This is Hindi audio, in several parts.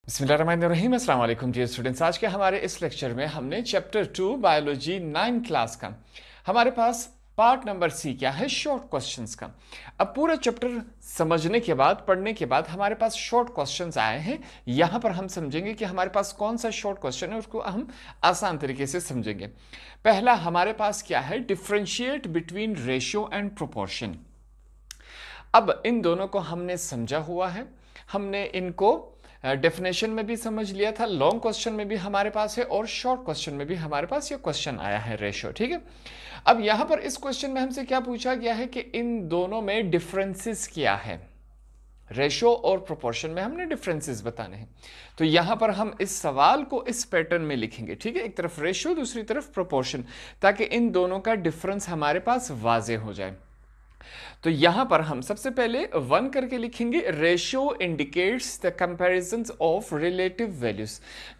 बिस्मिल्लाहिर्रहमानिर्रहीम। अस्सलाम वालेकुम डियर स्टूडेंट्स। आज के हमारे इस लेक्चर में हमने चैप्टर 2 बायोलॉजी 9 क्लास का हमारे पास पार्ट नंबर सी क्या है, शॉर्ट क्वेश्चंस का। अब पूरा चैप्टर समझने के बाद, पढ़ने के बाद हमारे पास शॉर्ट क्वेश्चंस आए हैं। यहाँ पर हम समझेंगे कि हमारे पास कौन सा शॉर्ट क्वेश्चन है, उसको हम आसान तरीके से समझेंगे। पहला हमारे पास क्या है, differentiate between ratio and proportion. अब इन दोनों को हमने समझा हुआ है, हमने इनको डेफिनेशन में भी समझ लिया था, लॉन्ग क्वेश्चन में भी हमारे पास है और शॉर्ट क्वेश्चन में भी हमारे पास ये क्वेश्चन आया है रेशियो। ठीक है, अब यहां पर इस क्वेश्चन में हमसे क्या पूछा गया है कि इन दोनों में डिफरेंसेस क्या है। रेशियो और प्रोपोर्शन में हमने डिफरेंसेस बताने हैं, तो यहां पर हम इस सवाल को इस पैटर्न में लिखेंगे। ठीक है, एक तरफ रेशियो, दूसरी तरफ प्रोपोर्शन, ताकि इन दोनों का डिफरेंस हमारे पास वाजे हो जाए। तो यहां पर हम सबसे पहले 1 करके लिखेंगे, ratio indicates the comparisons of relative values.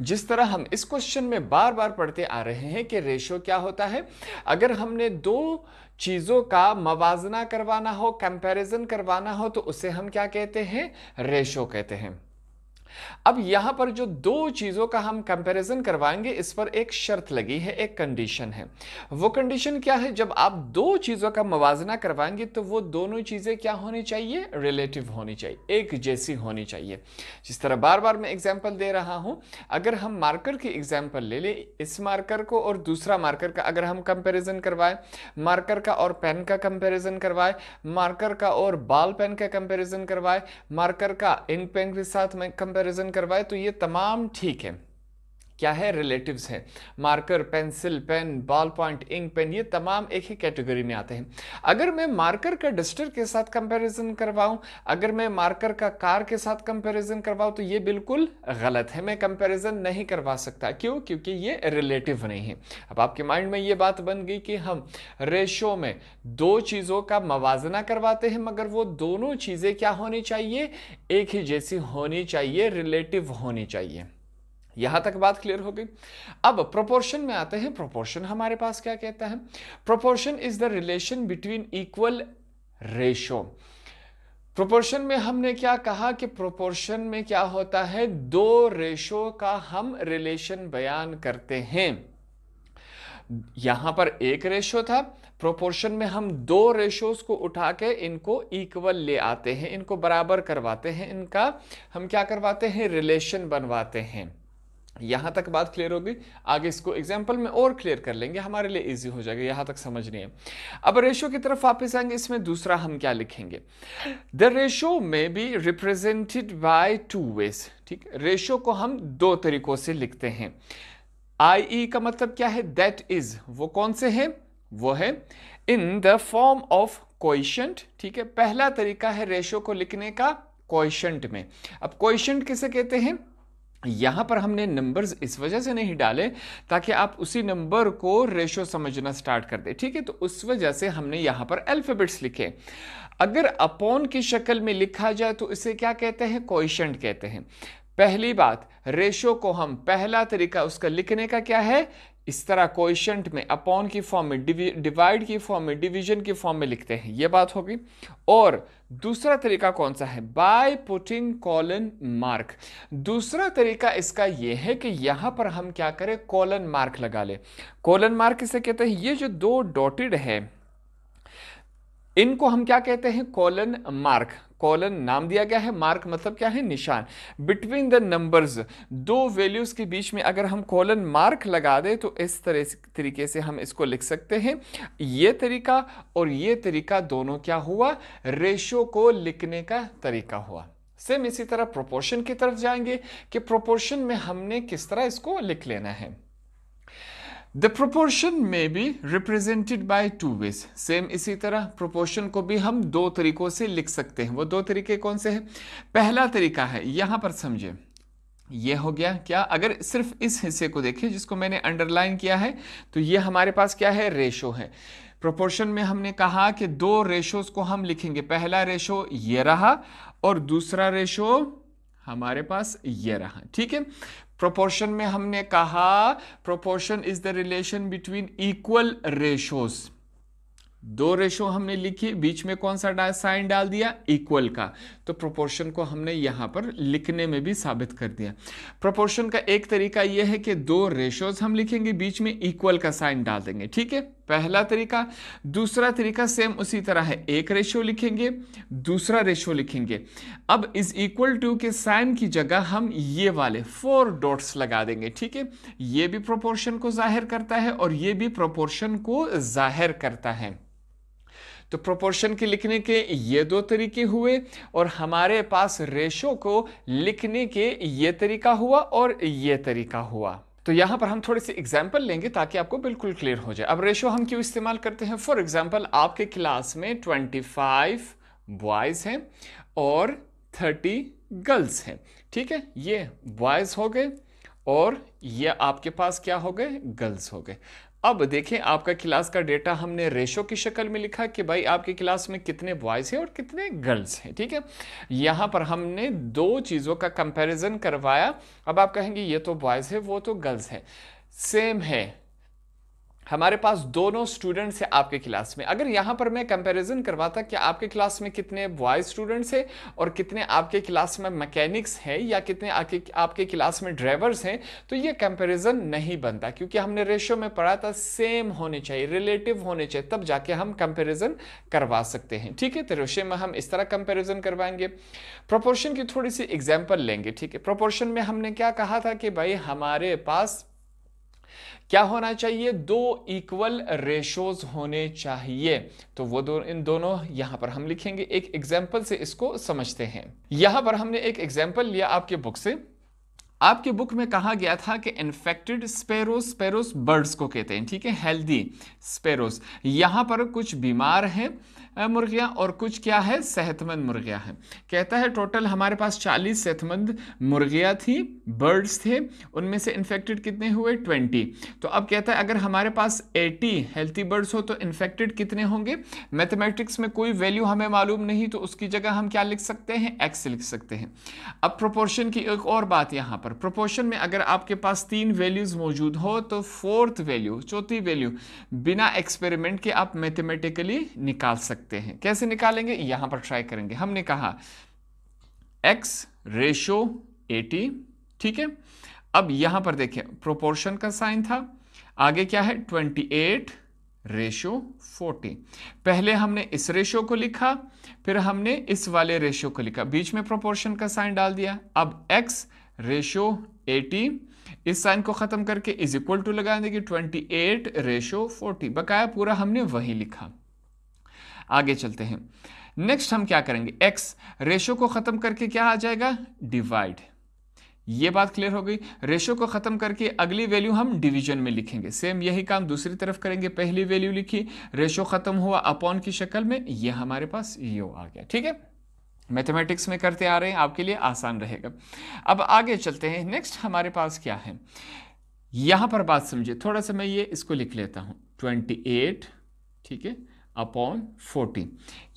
जिस तरह हम इस क्वेश्चन में बार बार पढ़ते आ रहे हैं कि रेशियो क्या होता है, अगर हमने दो चीजों का मवाजना करवाना हो, कंपैरिजन करवाना हो, तो उसे हम क्या कहते हैं, रेशियो कहते हैं। अब यहां पर जो दो चीजों का हम कंपैरिजन करवाएंगे, इस पर एक शर्त लगी है, एक कंडीशन है। वो कंडीशन क्या है, जब आप दो चीजों का मवाजना करवाएंगे तो वो दोनों चीजें क्या होनी चाहिए, रिलेटिव होनी चाहिए, एक जैसी होनी चाहिए। जिस तरह बार बार मैं एग्जांपल दे रहा हूं, अगर हम मार्कर की एग्जांपल ले ले, इस मार्कर को और दूसरा मार्कर का अगर हम कंपैरिजन करवाएं, मार्कर का और पेन का कंपैरिजन करवाएं, मार्कर का और बॉल पेन का कंपैरिजन करवाएं, मार्कर का इंक पेन के साथ में कंपैरिजन करवाए, तो ये तमाम ठीक है, क्या है, रिलेटिव्स है। Marker, pencil, pen, ball point, ink pen, ये तमाम एक ही कैटेगरी में आते हैं। अगर मैं मार्कर का डस्टर के साथ कंपैरिजन करवाऊं, अगर मैं मार्कर का कार के साथ कंपैरिजन करवाऊं, तो ये बिल्कुल गलत है, मैं कंपैरिजन नहीं करवा सकता। क्यों? क्योंकि ये रिलेटिव नहीं है। अब आपके माइंड में ये बात बन गई कि हम रेशियो में दो चीजों का मवाजना करवाते हैं, मगर वो दोनों चीजें क्या होनी चाहिए, एक ही जैसी होनी चाहिए, रिलेटिव होनी चाहिए। यहां तक बात क्लियर हो गई। अब प्रोपोर्शन में आते हैं। प्रोपोर्शन हमारे पास क्या कहता है, proportion is the relation between equal ratio. Proportion में हमने क्या कहा कि प्रोपोर्शन में क्या होता है, दो रेशियो का हम रिलेशन बयान करते हैं। यहां पर एक रेशियो था, प्रोपोर्शन में हम दो रेशियोज को उठा के इनको इक्वल ले आते हैं, इनको बराबर करवाते हैं, इनका हम क्या करवाते हैं, रिलेशन बनवाते हैं। यहां तक बात क्लियर होगी। आगे इसको एग्जांपल में और क्लियर कर लेंगे, हमारे लिए इजी हो जाएगा, यहां तक समझनी है। अब रेशियो की तरफ वापस आएंगे, इसमें दूसरा हम क्या लिखेंगे, the ratio may be represented by two ways. ठीक, रेशियो को हम दो तरीकों से लिखते हैं। आई का मतलब क्या है, दैट इज, वो कौन से है, वो है in the form of coefficient. ठीक है, पहला तरीका है रेशियो को लिखने का कोएफिशिएंट में। अब कोएफिशिएंट किसे कहते हैं, यहां पर हमने नंबर्स इस वजह से नहीं डाले ताकि आप उसी नंबर को रेशियो समझना स्टार्ट कर दे। ठीक है, तो उस वजह से हमने यहां पर अल्फाबेट्स लिखे। अगर अपॉन की शक्ल में लिखा जाए तो इसे क्या कहते हैं, कोएफिशिएंट कहते हैं। पहली बात, रेशियो को हम, पहला तरीका उसका लिखने का क्या है, इस तरह कोएफिशिएंट में अपॉन की फॉर्म में, डिवाइड की फॉर्म में, डिवीजन की फॉर्म में लिखते हैं, यह बात होगी। और दूसरा तरीका कौन सा है, बाय पुटिंग कॉलन मार्क। दूसरा तरीका इसका यह है कि यहां पर हम क्या करें, कॉलन मार्क लगा ले। कॉलन मार्क किसे कहते हैं, ये जो दो डॉटेड है इनको हम क्या कहते हैं, कॉलन मार्क। कॉलन नाम दिया गया है, मार्क मतलब क्या है, निशान। बिटवीन द नंबर्स, दो वैल्यूज के बीच में अगर हम कॉलन मार्क लगा दे तो इस तरीके से हम इसको लिख सकते हैं। ये तरीका और ये तरीका दोनों क्या हुआ, रेशियो को लिखने का तरीका हुआ। सेम इसी तरह प्रोपोर्शन की तरफ जाएंगे कि प्रोपोर्शन में हमने किस तरह इसको लिख लेना है। The proportion may be represented by two ways. Same इसी तरह प्रोपोर्शन को भी हम दो तरीकों से लिख सकते हैं। वो दो तरीके कौन से हैं, पहला तरीका है, यहां पर समझे, ये हो गया क्या, अगर सिर्फ इस हिस्से को देखें जिसको मैंने अंडरलाइन किया है, तो ये हमारे पास क्या है, रेशो है। प्रोपोर्शन में हमने कहा कि दो रेशोज को हम लिखेंगे, पहला रेशो ये रहा और दूसरा रेशो हमारे पास ये रहा। ठीक है, प्रोपोर्शन में हमने कहा proportion is the relation between equal ratios. दो रेशो हमने लिखी, बीच में कौन सा साइन डाल दिया, इक्वल का। तो प्रोपोर्शन को हमने यहां पर लिखने में भी साबित कर दिया। प्रोपोर्शन का एक तरीका यह है कि दो रेशोज हम लिखेंगे, बीच में इक्वल का साइन डाल देंगे, ठीक है, पहला तरीका। दूसरा तरीका सेम उसी तरह है, एक रेशो लिखेंगे, दूसरा रेशो लिखेंगे। अब इस इक्वल टू के साइन की जगह हम ये वाले 4 डॉट्स लगा देंगे, ठीक है। ये भी प्रोपोर्शन को जाहिर करता है और ये भी प्रोपोर्शन को जाहिर करता है। तो प्रोपोर्शन के लिखने के ये दो तरीके हुए और हमारे पास रेशो को लिखने के ये तरीका हुआ और ये तरीका हुआ। तो यहां पर हम थोड़े से एग्जाम्पल लेंगे ताकि आपको बिल्कुल क्लियर हो जाए। अब रेशो हम क्यों इस्तेमाल करते हैं? फॉर एग्जाम्पल, आपके क्लास में 25 बॉयज हैं और 30 गर्ल्स हैं, ठीक है। ये बॉयज हो गए और ये आपके पास क्या हो गए, गर्ल्स हो गए। अब देखें, आपका क्लास का डेटा हमने रेशो की शक्ल में लिखा कि भाई आपकी क्लास में कितने बॉयज हैं और कितने गर्ल्स हैं, ठीक है। यहां पर हमने दो चीजों का कंपैरिजन करवाया। अब आप कहेंगे ये तो बॉयज है वो तो गर्ल्स है, सेम है, हमारे पास दोनों स्टूडेंट्स हैं आपके क्लास में। अगर यहां पर मैं कंपैरिजन करवाता कि आपके क्लास में कितने बॉयज स्टूडेंट्स हैं और कितने आपके क्लास में मैकेनिक्स हैं या कितने आपके क्लास में ड्राइवर्स हैं, तो ये कंपैरिजन नहीं बनता, क्योंकि हमने रेशियो में पढ़ा था सेम होने चाहिए, रिलेटिव होने चाहिए, तब जाके हम कंपैरिजन करवा सकते हैं, ठीक है। तो रेशियो में हम इस तरह कंपैरिजन करवाएंगे। प्रोपोर्शन की थोड़ी सी एग्जाम्पल लेंगे, ठीक है। प्रोपोर्शन में हमने क्या कहा था कि भाई हमारे पास क्या होना चाहिए, दो इक्वल रेशोज होने चाहिए। तो वो इन दोनों यहां पर हम लिखेंगे। एक एग्जाम्पल से इसको समझते हैं। यहां पर हमने एक एग्जाम्पल लिया आपके बुक से। आपके बुक में कहा गया था कि इन्फेक्टेड स्पैरोस, स्पैरोस बर्ड्स को कहते हैं, ठीक है, हेल्दी स्पैरोस। यहां पर कुछ बीमार हैं मुर्गियां और कुछ क्या है, सेहतमंद मुर्गियां हैं। कहता है टोटल हमारे पास 40 सेहतमंद मुर्गियां थी, बर्ड्स थे, उनमें से इन्फेक्टेड कितने हुए, 20। तो अब कहता है अगर हमारे पास 80 हेल्थी बर्ड्स हो तो इन्फेक्टेड कितने होंगे। मैथमेटिक्स में कोई वैल्यू हमें मालूम नहीं, तो उसकी जगह हम क्या लिख सकते हैं, एक्स लिख सकते हैं। अब प्रोपोर्शन की एक और बात, यहां पर प्रोपोर्शन में अगर आपके पास 3 वैल्यूज मौजूद हो तो फोर्थ वैल्यू, चौथी वैल्यू बिना एक्सपेरिमेंट के आप मैथमेटिकली निकाल सकते हैं। कैसे निकालेंगे, यहां पर ट्राई करेंगे। हमने कहा x रेशो 80, ठीक है। अब यहां पर देखें प्रोपोर्शन का साइन था, आगे क्या है 28 रेशो 40। पहले हमने इस रेशो को लिखा, फिर हमने इस वाले रेशो को लिखा, बीच में प्रोपोर्शन का साइन डाल दिया। अब x रेशो 80, इस साइन को खत्म करके इज इक्वल टू लगा देंगे 28 रेशो 40। बकाया पूरा हमने वही लिखा। आगे चलते हैं। नेक्स्ट हम क्या करेंगे, x रेशो को खत्म करके क्या आ जाएगा, डिवाइड। ये बात क्लियर हो गई। रेशो को खत्म करके अगली वैल्यू हम डिवीजन में लिखेंगे। सेम यही काम दूसरी तरफ करेंगे। पहली वैल्यू लिखी, रेशो खत्म हुआ अपॉन की शक्ल में, ये हमारे पास यो आ गया, ठीक है। मैथमेटिक्स में करते आ रहे हैं, आपके लिए आसान रहेगा। अब आगे चलते हैं। नेक्स्ट हमारे पास क्या है, यहां पर बात समझिए थोड़ा सा, मैं ये इसको लिख लेता हूं 28, ठीक है, अपॉन 40।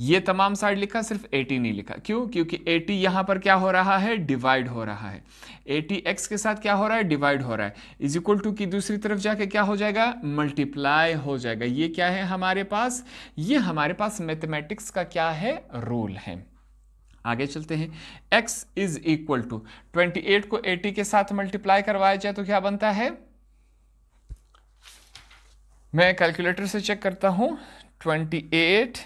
ये तमाम साइड लिखा, सिर्फ 80 नहीं लिखा। क्यों, क्योंकि 80 यहां पर क्या हो रहा है, डिवाइड हो रहा है। 80 x के साथ क्या हो रहा है, डिवाइड हो रहा है। इज इक्वल टू की दूसरी तरफ जाके क्या हो जाएगा, मल्टीप्लाई हो जाएगा। ये क्या है हमारे पास, ये हमारे पास मैथमेटिक्स का क्या है, रूल है। आगे चलते हैं। x इज इक्वल टू 28 को 80 के साथ मल्टीप्लाई करवाया जाए तो क्या बनता है, मैं कैलकुलेटर से चेक करता हूं। 28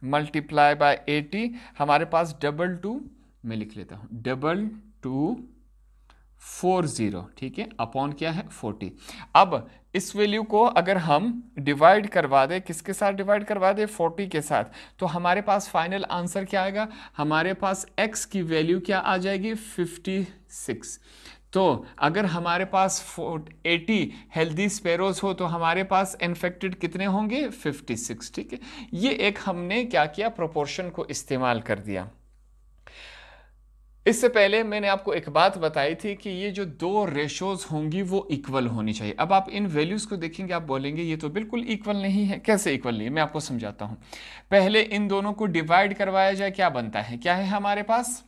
मल्टीप्लाई बाय 80, हमारे पास 22, मैं लिख लेता हूं 2240, ठीक है, अपॉन क्या है 40। अब इस वैल्यू को अगर हम डिवाइड करवा दें, किसके साथ डिवाइड करवा दें, 40 के साथ, तो हमारे पास फाइनल आंसर क्या आएगा, हमारे पास x की वैल्यू क्या आ जाएगी, 56। तो अगर हमारे पास 80 हेल्दी स्पैरोज हो तो हमारे पास इन्फेक्टेड कितने होंगे, 56, ठीक है। ये एक हमने क्या किया, प्रोपोर्शन को इस्तेमाल कर दिया। इससे पहले मैंने आपको एक बात बताई थी कि ये जो दो रेशोज होंगी वो इक्वल होनी चाहिए। अब आप इन वैल्यूज को देखेंगे, आप बोलेंगे ये तो बिल्कुल इक्वल नहीं है। कैसे इक्वल नहीं है, मैं आपको समझाता हूं। पहले इन दोनों को डिवाइड करवाया जाए, क्या बनता है, क्या है हमारे पास,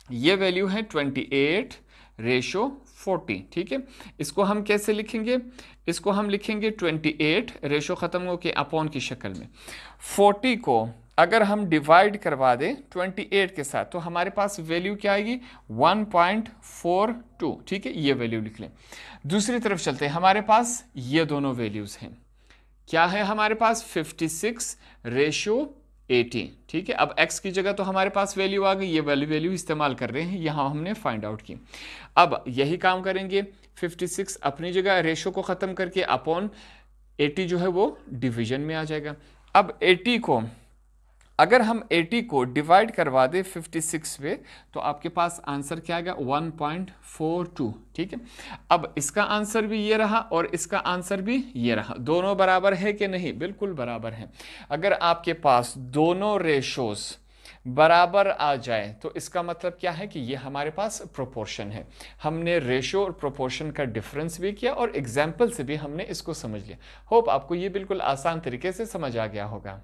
ये वैल्यू है 28 रेशो 40, ठीक है। इसको हम कैसे लिखेंगे? इसको हम लिखेंगे 28 रेशो ख़त्म हो के अपॉन की शक्ल में। 40 को अगर हम डिवाइड करवा दें 28 के साथ तो हमारे पास वैल्यू क्या आएगी? 1.42, ठीक है, ये वैल्यू लिख लें। दूसरी तरफ चलते हैं, हमारे पास ये दोनों वैल्यूज़ हैं। क्या है हमारे पास? 56 रेशो 80, ठीक है। अब x की जगह तो हमारे पास वैल्यू आ गई, ये वैल्यू इस्तेमाल कर रहे हैं, यहाँ हमने फाइंड आउट की। अब यही काम करेंगे, 56 अपनी जगह रेशो को ख़त्म करके अपॉन 80 जो है वो डिवीजन में आ जाएगा। अब 80 को अगर हम 80 को डिवाइड करवा दें 56 में तो आपके पास आंसर क्या आएगा? 1.42, ठीक है। अब इसका आंसर भी ये रहा और इसका आंसर भी ये रहा। दोनों बराबर है कि नहीं? बिल्कुल बराबर है। अगर आपके पास दोनों रेशोस बराबर आ जाए तो इसका मतलब क्या है कि ये हमारे पास प्रोपोर्शन है। हमने रेशो और प्रोपोर्शन का डिफरेंस भी किया और एग्जाम्पल से भी हमने इसको समझ लिया। होप आपको ये बिल्कुल आसान तरीके से समझ आ गया होगा।